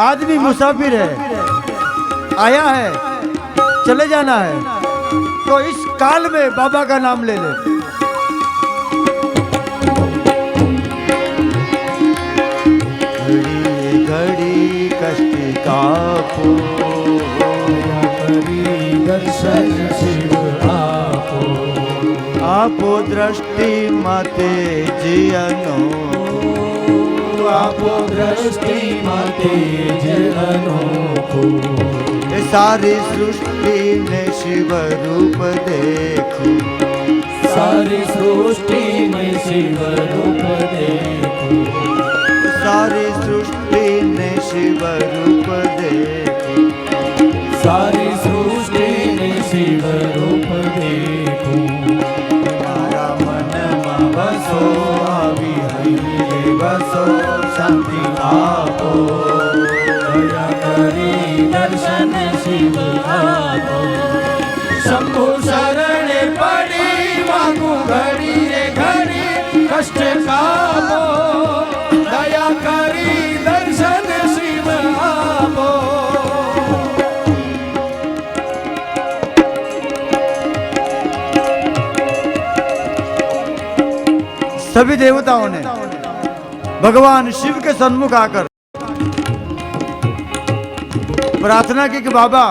आदमी मुसाफिर है, आया है, चले जाना है, तो इस काल में बाबा का नाम ले ले। घड़ी घड़ी कष्ट कापो, दर्शन शिव आपो, आपो दृष्टि मते जियनो, आपो दृष्टि मते जियनो। सारी सृष्टि ने शिव रूप देखो, सारी सृष्टि में शिव रूप देखो, सारी सृष्टि ने शिव रूप देखो, सारी सृष्टि में शिव रूप देखो। मारा मन में बसो, आवी हरि बसो, शांति आपो, दया करी दर्शन शिव आपो। शंभु शरण पड़ी मांगू घड़ी रे घड़ी कष्ट कापो, दया करी दर्शन शिव आपो। सभी देवताओं ने भगवान शिव के सन्मुख आकर प्रार्थना की कि बाबा,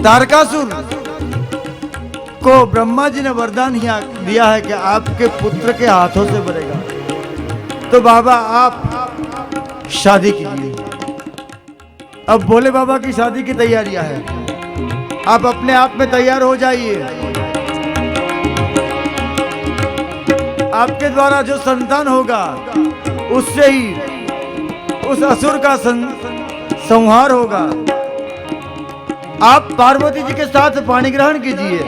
तारकासुर को ब्रह्मा जी ने वरदान दिया है कि आपके पुत्र के हाथों से मरेगा, तो बाबा आप शादी कीजिए। अब भोले बाबा की शादी की तैयारियां हैं, आप अपने आप में तैयार हो जाइए। आपके द्वारा जो संतान होगा उससे ही उस असुर का संहार होगा। आप पार्वती जी के साथ पानी ग्रहण कीजिए।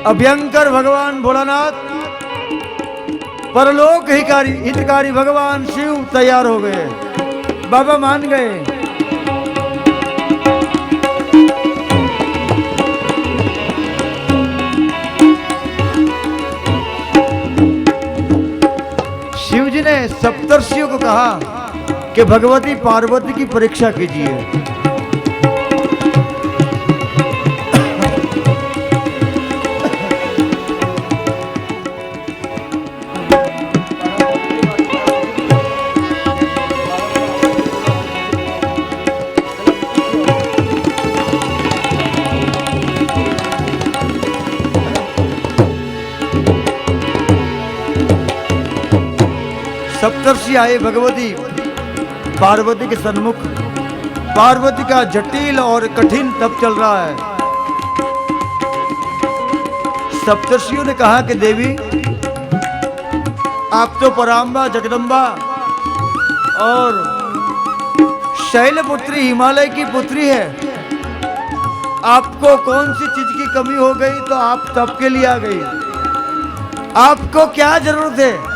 अभयंकर भगवान भोलानाथ, परलोक हितकारी भगवान शिव तैयार हो गए। बाबा मान गए। शिव जी ने सप्तर्षियों को कहा कि भगवती पार्वती की परीक्षा कीजिए। सप्तर्षि आए भगवती पार्वती के सन्मुख। पार्वती का जटिल और कठिन तप चल रहा है। सप्तर्षियों ने कहा कि देवी, आप तो पराम्बा, जगदम्बा और शैलपुत्री, हिमालय की पुत्री है। आपको कौन सी चीज की कमी हो गई तो आप तप के लिए आ गई? आपको क्या जरूरत है?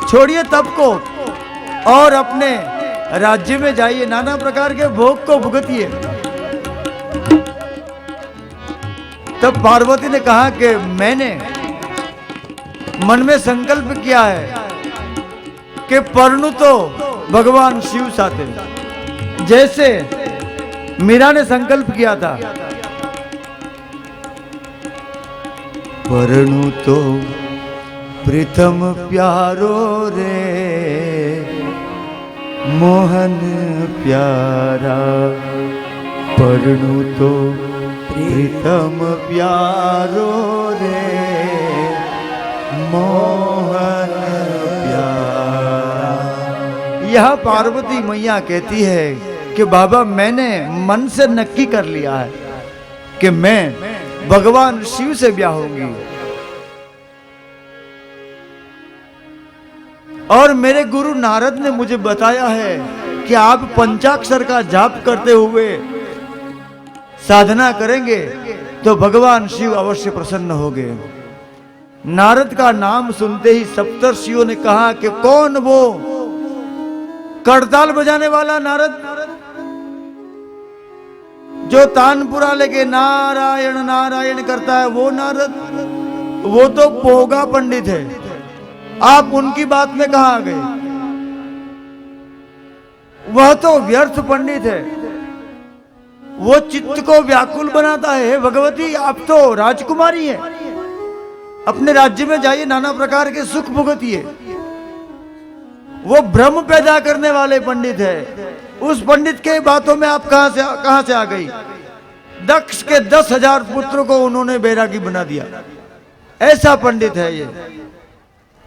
छोड़िए तप को और अपने राज्य में जाइए, नाना प्रकार के भोग को भुगतिए। तब पार्वती ने कहा कि मैंने मन में संकल्प किया है कि परनु तो भगवान शिव साथे, जैसे मीरा ने संकल्प किया था। परनु तो प्रथम प्यारो रे मोहन प्यारा, परनु तो प्रथम प्यारो रे मोहन प्यारा। यह पार्वती मैया कहती है कि बाबा मैंने मन से नक्की कर लिया है कि मैं भगवान शिव से ब्याह होंगी, और मेरे गुरु नारद ने मुझे बताया है कि आप पंचाक्षर का जाप करते हुए साधना करेंगे तो भगवान शिव अवश्य प्रसन्न होंगे। नारद का नाम सुनते ही सप्तर्षियों ने कहा कि कौन वो करताल बजाने वाला नारद, जो तानपुरा लेके नारायण नारायण करता है, वो नारद? वो तो पोगा पंडित है, आप उनकी बात में कहां आ गए? वह तो व्यर्थ पंडित है, वो चित्त को व्याकुल बनाता है। भगवती आप तो राजकुमारी है, अपने राज्य में जाइए, नाना प्रकार के सुख भुगतिए। वो भ्रम पैदा करने वाले पंडित है, उस पंडित के बातों में आप कहां से आ गई? दक्ष के 10,000 पुत्रों को उन्होंने बैरागी बना दिया, ऐसा पंडित है ये।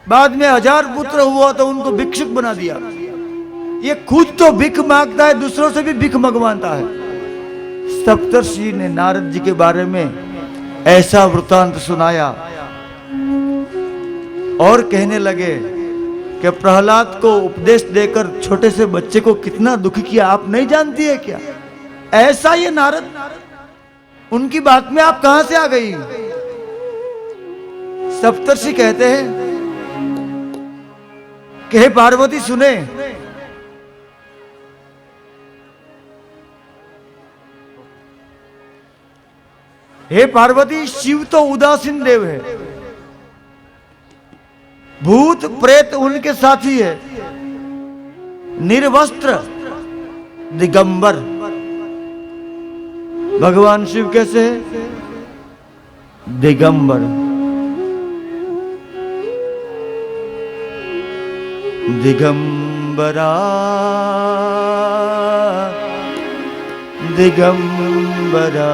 बाद में 1000 पुत्र हुआ तो उनको भिक्षुक बना दिया। ये खुद तो भिख मांगता है, दूसरों से भी भिख मंगवाता है। सप्तर्षि ने नारद जी के बारे में ऐसा वृतांत सुनाया और कहने लगे कि प्रहलाद को उपदेश देकर छोटे से बच्चे को कितना दुखी किया, आप नहीं जानती है क्या? ऐसा ये नारद, उनकी बात में आप कहां से आ गई? सप्तर्षि कहते हैं कि हे पार्वती सुने, हे पार्वती, शिव तो उदासीन देव है, भूत प्रेत उनके साथी है, निर्वस्त्र दिगंबर। भगवान शिव कैसे है? दिगंबर। दिगंबरा दिगंबरा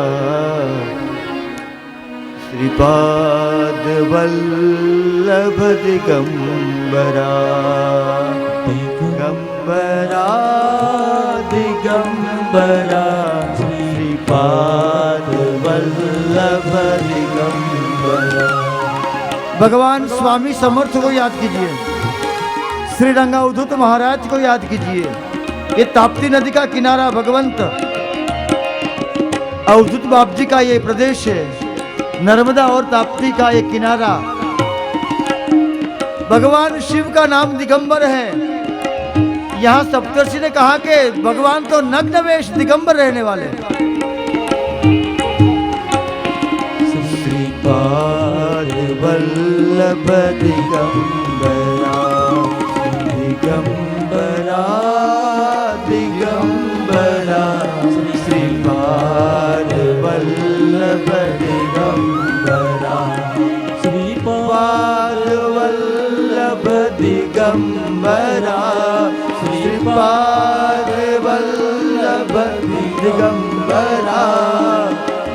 श्रीपाद वल्लभ दिगंबरा दिगंबरा दिगंबरा श्रीपाद वल्लभ दिगंबरा। भगवान स्वामी समर्थ को याद कीजिए, श्रीरंगा अवधूत महाराज को याद कीजिए। ये ताप्ती नदी का किनारा भगवंत अवधूत बाप जी का ये प्रदेश है, नर्मदा और ताप्ती का ये किनारा। भगवान शिव का नाम दिगंबर है। यहाँ सप्तर्षि ने कहा कि भगवान तो नग्न वेश दिगंबर रहने वाले। श्रीपाद वल्लभ दिगंबरा दिगंबरा दिगंबरा श्रीपाद वल्लभ दिगंबरा श्रीपाद वल्लभ दिगंबरा श्रीपाद वल्लभ दिगंबरा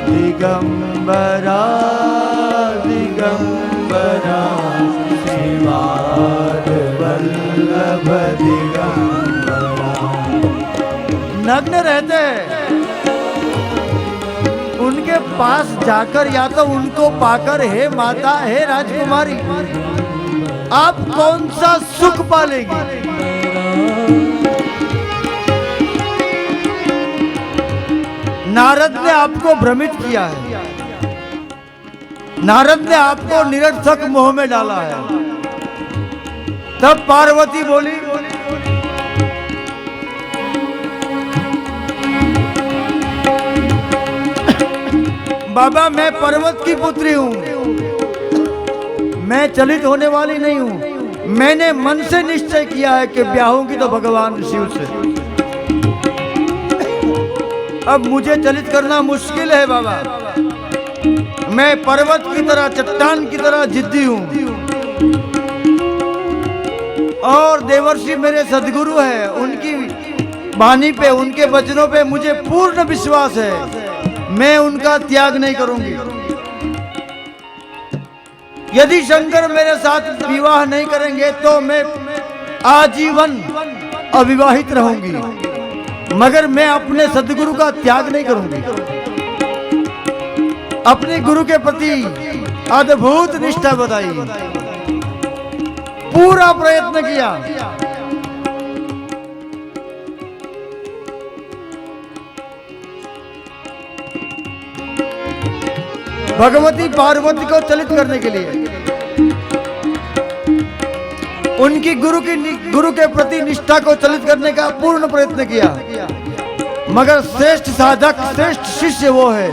दिगंबरा दिगंबरा श्रीपाद वल्लभ दिगंबरा। नग्न रहते हैं, उनके पास जाकर या तो उनको पाकर हे माता हे राजकुमारी आप कौन सा सुख पालेगी? नारद ने आपको भ्रमित किया है, नारद ने आपको निरर्थक मोह में डाला है। तब पार्वती बोली, बाबा मैं पर्वत की पुत्री हूं, मैं चलित होने वाली नहीं हूं। मैंने मन से निश्चय किया है कि ब्याहूंगी तो भगवान शिव से। अब मुझे चलित करना मुश्किल है बाबा, मैं पर्वत की तरह चट्टान की तरह जिद्दी हूं, और देवर्षि मेरे सदगुरु है, उनकी वाणी पे उनके वचनों पे मुझे पूर्ण विश्वास है, मैं उनका त्याग नहीं करूंगी। यदि शंकर मेरे साथ विवाह नहीं करेंगे तो मैं आजीवन अविवाहित रहूंगी, मगर मैं अपने सदगुरु का त्याग नहीं करूंगी। अपने गुरु के प्रति अद्भुत निष्ठा बताई, पूरा प्रयत्न किया। भगवती पार्वती को चलित करने के लिए उनकी गुरु के प्रति निष्ठा को चलित करने का पूर्ण प्रयत्न किया, मगर श्रेष्ठ साधक, श्रेष्ठ शिष्य वो है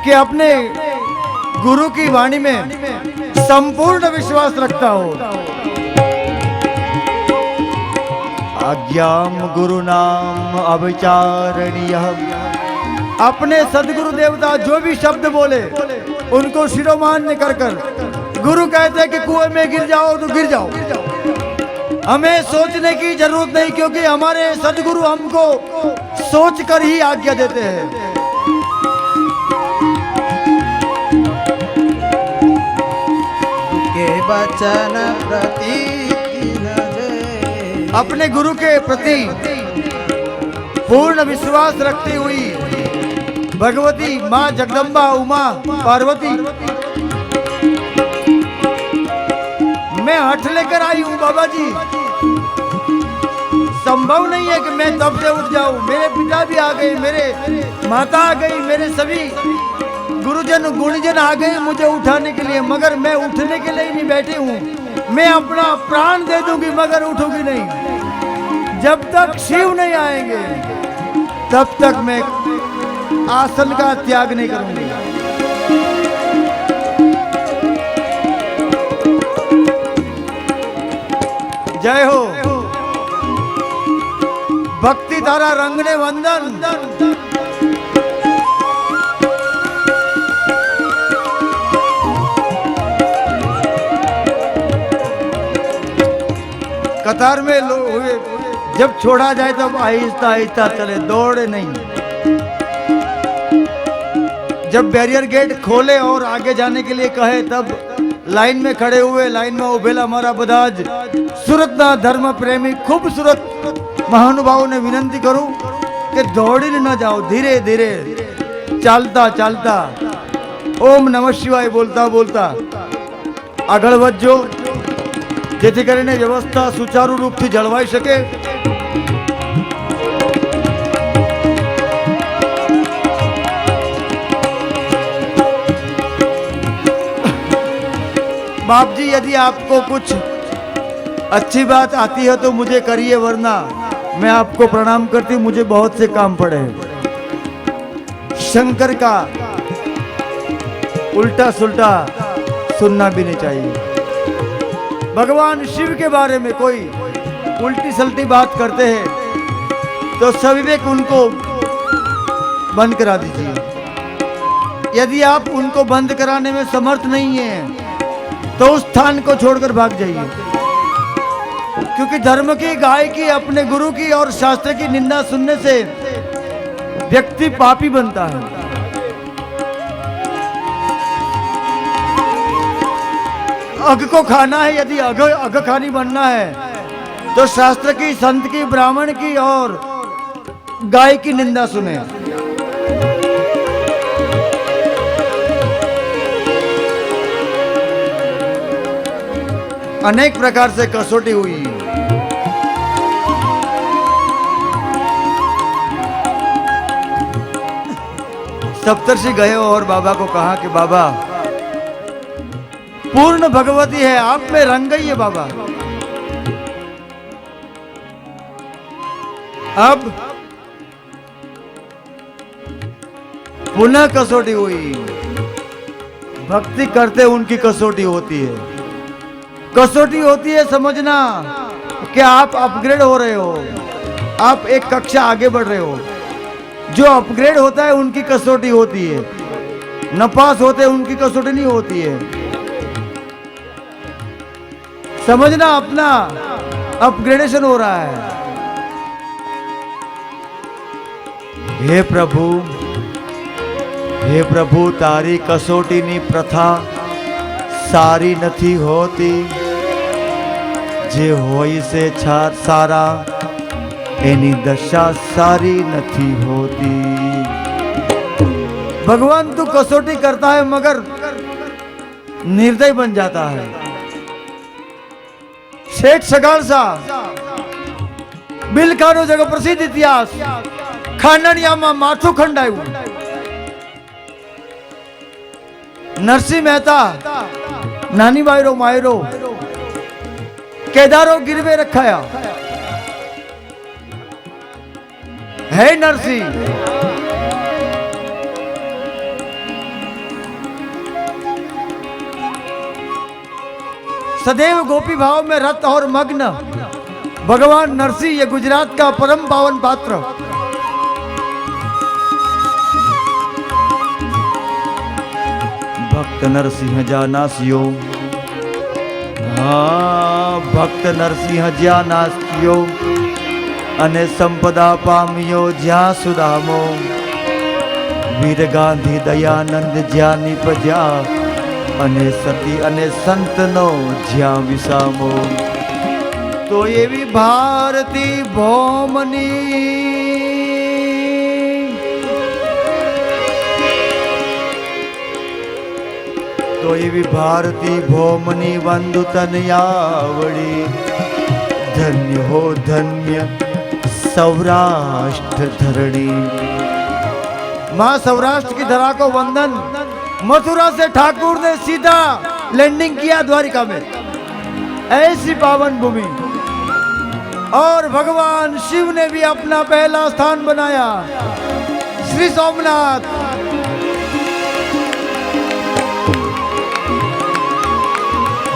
कि अपने गुरु की वाणी में संपूर्ण विश्वास रखता हो। आज्ञाम गुरु नाम अविचारणीयः। अपने सदगुरु देवता जो भी शब्द बोले उनको शिरोमान्य कर कर गुरु कहते हैं कि कुएं में गिर जाओ तो गिर जाओ। हमें सोचने की जरूरत नहीं, क्योंकि हमारे सदगुरु हमको सोच कर ही आज्ञा देते हैं। के वचन प्रति अपने गुरु के प्रति पूर्ण विश्वास रखती हुई भगवती माँ जगदम्बा उमा पार्वती, मैं हठ लेकर आई हूँ बाबा जी। संभव नहीं है कि मैं तब से उठ जाऊं। मेरे पिता भी आ गए, मेरे माता आ गई, मेरे सभी गुरुजन गुणजन आ गए मुझे उठाने के लिए, मगर मैं उठने के लिए नहीं बैठी हूँ। मैं अपना प्राण दे दूंगी मगर उठूंगी नहीं। जब तक शिव नहीं आएंगे तब तक मैं आसन का त्याग नहीं करूंगी। जय हो भक्ति तारा रंगने वंदन। कतार में लोग हुए, जब छोड़ा जाए तब आहिस्ता आहिस्ता चले, दौड़े नहीं। जब बैरियर गेट खोले और आगे जाने के लिए कहे तब लाइन में खड़े हुए, लाइन में उभेला हमारा बदाज सूरतना धर्म प्रेमी खूबसूरत महानुभाव ने विनंती करूं कि दौड़ी न जाओ, धीरे धीरे चालता चालता ओम नमः शिवाय बोलता बोलता આગળ વધજો, જેથી કરીને વ્યવસ્થા સુચારુ રૂપથી જળવાઈ શકે। बाप जी यदि आपको कुछ अच्छी बात आती है तो मुझे करिए, वरना मैं आपको प्रणाम करती हूँ, मुझे बहुत से काम पड़े हैं। शंकर का उल्टा सुल्टा सुनना भी नहीं चाहिए। भगवान शिव के बारे में कोई उल्टी सल्टी बात करते हैं तो सविवेक उनको बंद करा दीजिए। यदि आप उनको बंद कराने में समर्थ नहीं हैं तो उस स्थान को छोड़कर भाग जाइए, क्योंकि धर्म की गायकी अपने गुरु की और शास्त्र की निंदा सुनने से व्यक्ति पापी बनता है। अग को खाना है, यदि अग खानी बनना है तो शास्त्र की, संत की, ब्राह्मण की और गाय की निंदा सुने। अनेक प्रकार से कसौटी हुई। सप्तर्षि गए और बाबा को कहा कि बाबा पूर्ण भगवती है, आप में रंग गई है बाबा। अब पुनः कसौटी हुई। भक्ति करते उनकी कसौटी होती है। कसौटी होती है समझना कि आप अपग्रेड हो रहे हो, आप एक कक्षा आगे बढ़ रहे हो। जो अपग्रेड होता है उनकी कसौटी होती है, न पास होते उनकी कसौटी नहीं होती है। समझना अपना अपग्रेडेशन हो रहा है। हे प्रभु तारी कसौटी नी प्रथा सारी नथी होती। જે હોય છે સારા એની દશા સારી નથી હોતી। भगवान तू कसौटी करता है मगर निर्दय बन जाता है। शेठ सगाल साहब बिलखानो जगह प्रसिद्ध इतिहास खांडणिया में माथु खंडायु। नरसिंह मेहता नानी बायरो मायरो केदारो गिरवे रखाया है नरसिंह। सदैव गोपी भाव में रत और मग्न भगवान नरसिंह ये गुजरात का परम पावन पात्र। भक्त नरसिंह जानासियो भक्त नरसिंह जानासियो अने संपदा पामियो ज्या सुदामो वीर गांधी दयानंद ज्या निपजा अने सती अने संतनो ज्या विसामो। तो ये भी भारती भौमनी तो ये भी भारती भौमनी वंदु तनयावड़ी। धन्य हो धन्य सौराष्ट्र धरणी। मां सौराष्ट्र की धरा को वंदन। मथुरा से ठाकुर ने सीधा लैंडिंग किया द्वारिका में। ऐसी पावन भूमि और भगवान शिव ने भी अपना पहला स्थान बनाया श्री सोमनाथ।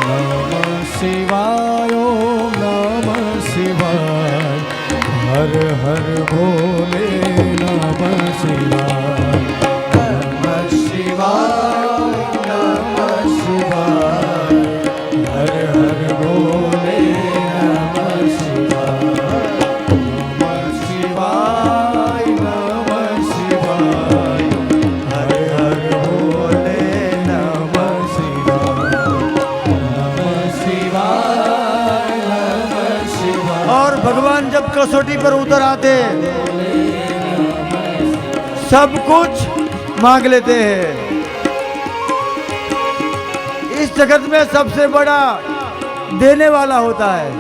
नमः शिवाय ओम नमः शिवाय हर हर भोले नमः शिवाय नमः शिवाय नमः शिवाय हर हर भोले नमः शिवाय नमः शिवाय नमः शिवाय हर हर भोले नमः शिवाय नमः शिवाय नमः शिवाय। और भगवान जब कसौटी पर उतर आते सब कुछ मांग लेते हैं। इस जगत में सबसे बड़ा देने वाला होता है।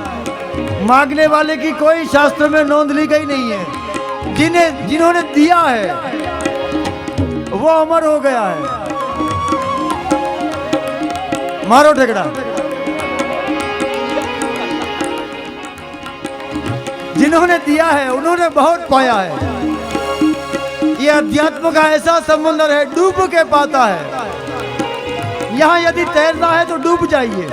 मांगने वाले की कोई शास्त्र में नोंद ली गई नहीं है। जिन्होंने दिया है वो अमर हो गया है। मारो ठेकड़ा। जिन्होंने दिया है उन्होंने बहुत पाया है। ये अध्यात्म का ऐसा समुद्र है डूब के पाता है। यहाँ यदि तैरना है तो डूब जाइए।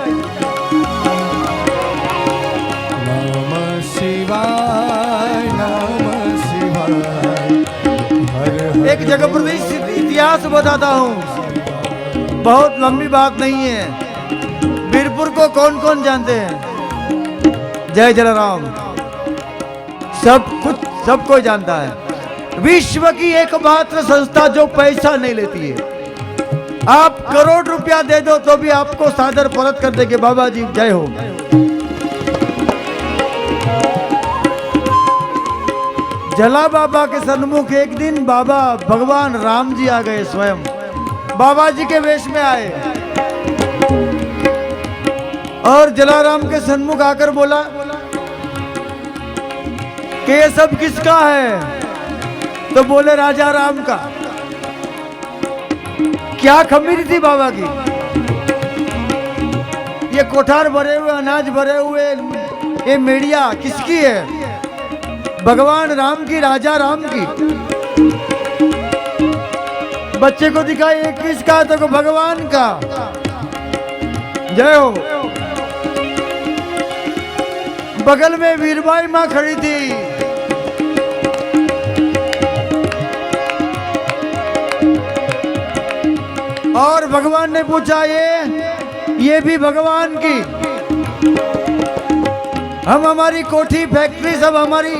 नमः शिवाय नमः शिवाय हर हर एक जगह पर इतिहास बताता हूँ। बहुत लंबी बात नहीं है। वीरपुर को कौन कौन जानते हैं? जय जलाराम सबको जानता है। विश्व की एकमात्र संस्था जो पैसा नहीं लेती है। आप करोड़ रुपया दे दो तो भी आपको सादर परत कर देंगे। बाबा जी जय हो। जला बाबा के सन्मुख एक दिन बाबा भगवान राम जी आ गए। स्वयं बाबा जी के वेश में आए और जलाराम के सन्मुख आकर बोला कि ये सब किसका है? तो बोले राजा राम का। क्या खमीरी थी बाबा की? ये कोठार भरे हुए अनाज भरे हुए ये मेड़िया किसकी है? भगवान राम की, राजा राम की। बच्चे को दिखाई ये किसका? तो भगवान का। जय हो। बगल में वीरबाई माँ खड़ी थी। और भगवान ने पूछा ये भी भगवान की। हम हमारी कोठी फैक्ट्री सब हमारी।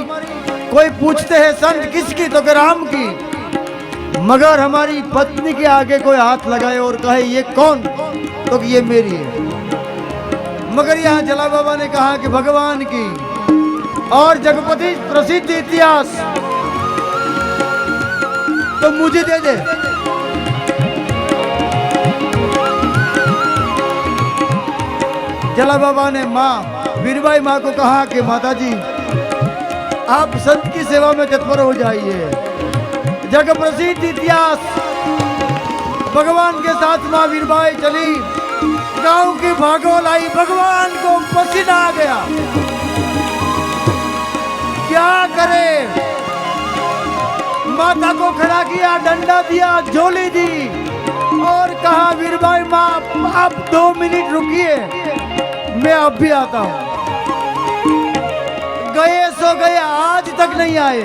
कोई पूछते हैं संत किसकी? तो कि राम की। मगर हमारी पत्नी के आगे कोई हाथ लगाए और कहे ये कौन? तो कि ये मेरी है। मगर यहाँ जला बाबा ने कहा कि भगवान की और जगपति प्रसिद्ध इतिहास तो मुझे दे दे। जला बाबा ने माँ वीरबाई माँ को कहा कि माता जी आप संत की सेवा में तत्पर हो जाइए। जग प्रसिद्ध इतिहास भगवान के साथ माँ वीरबाई चली, गांव की भागोल आई, भगवान को पसीना आ गया। क्या करे, माता को खड़ा किया, डंडा दिया, झोली दी और कहा वीरबाई माँ आप 2 मिनट रुकिए, मैं अब भी आता हूं। गए सो गए, आज तक नहीं आए।